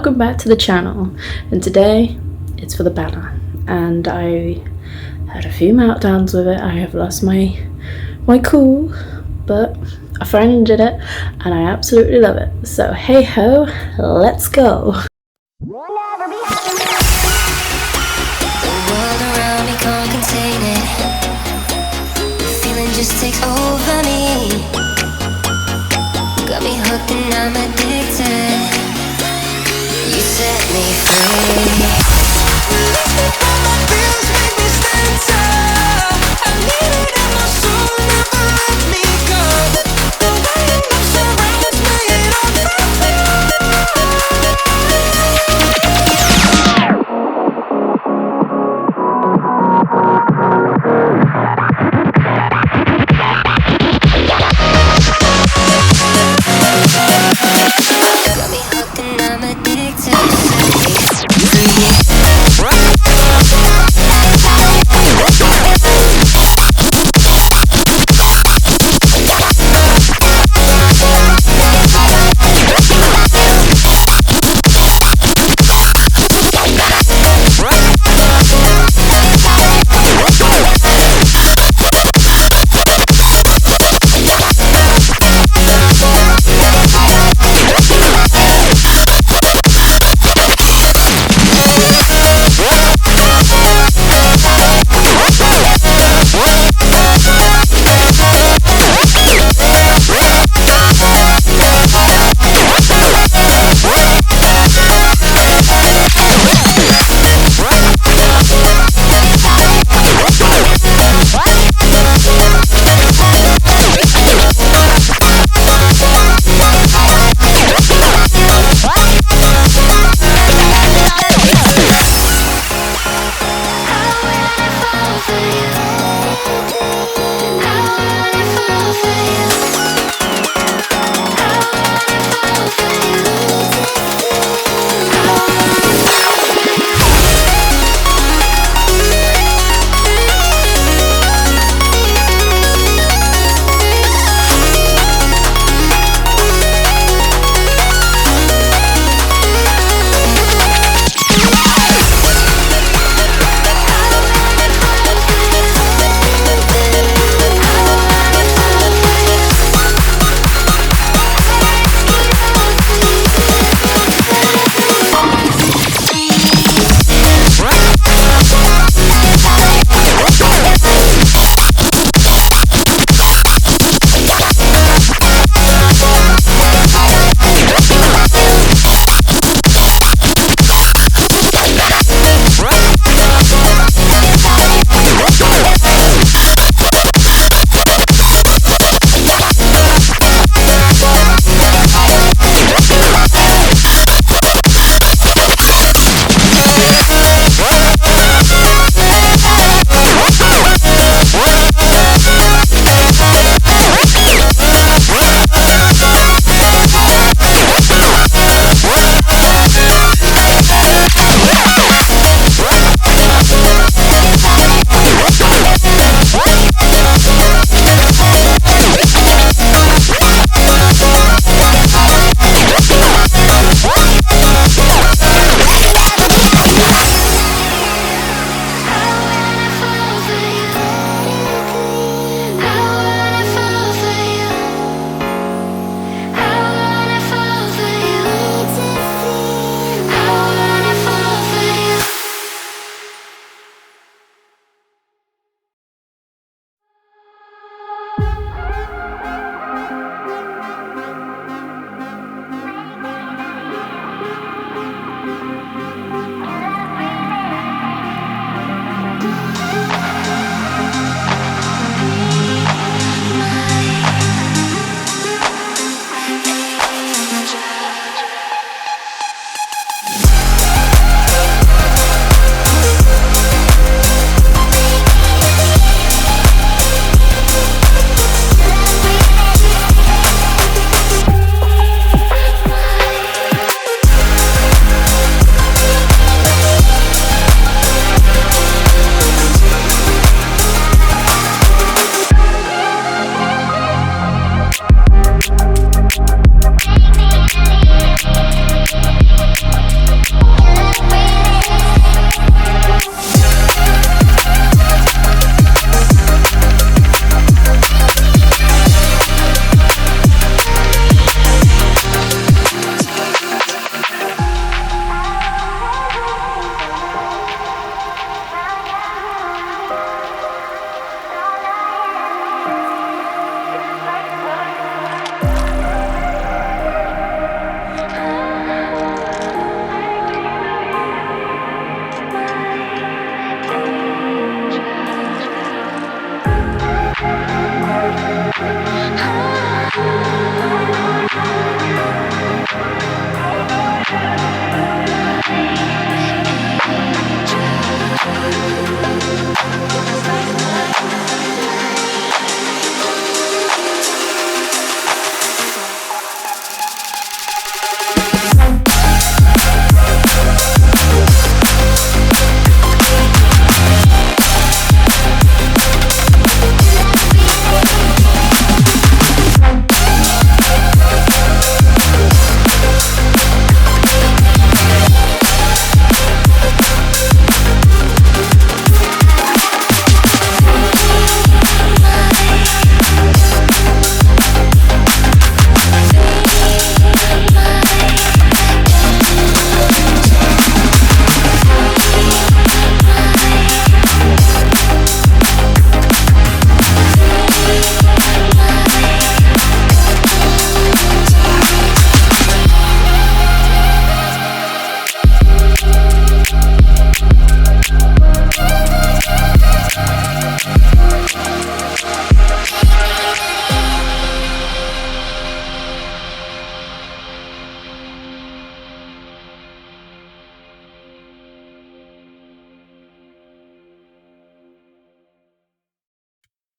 welcome back to the channel, and today it's for the banner, and I had a few meltdowns with it. I have lost my cool, but I finally did it and I absolutely love it. So hey ho, let's go. The world around me can't contain it. The feeling just takes over me. Got me hooked and I'm addicted. You set me free. All my feels make me stand tall. I need it in my soul, never let me go. The way it moves surrounds me, it all got me hooked and I'm addicted.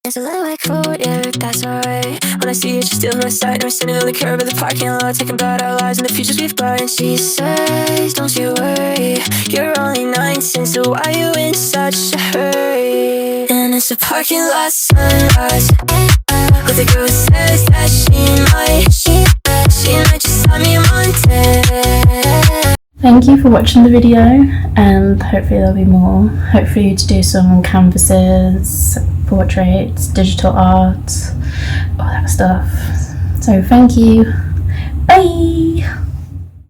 It's a little like food, yeah, that's alright. When I see you, she steals my sight. And we're standing on the curb of the parking lot, talking about our lives and the futures we've got. And she says, don't you worry, you're only 19, so why you in such a hurry? And it's a parking lot sunrise with a girl who says that she might just have me Monday. Thank you for watching the video, and hopefully there'll be more. Hope for you to do some canvases, portraits, digital art, all that stuff. So thank you. Bye!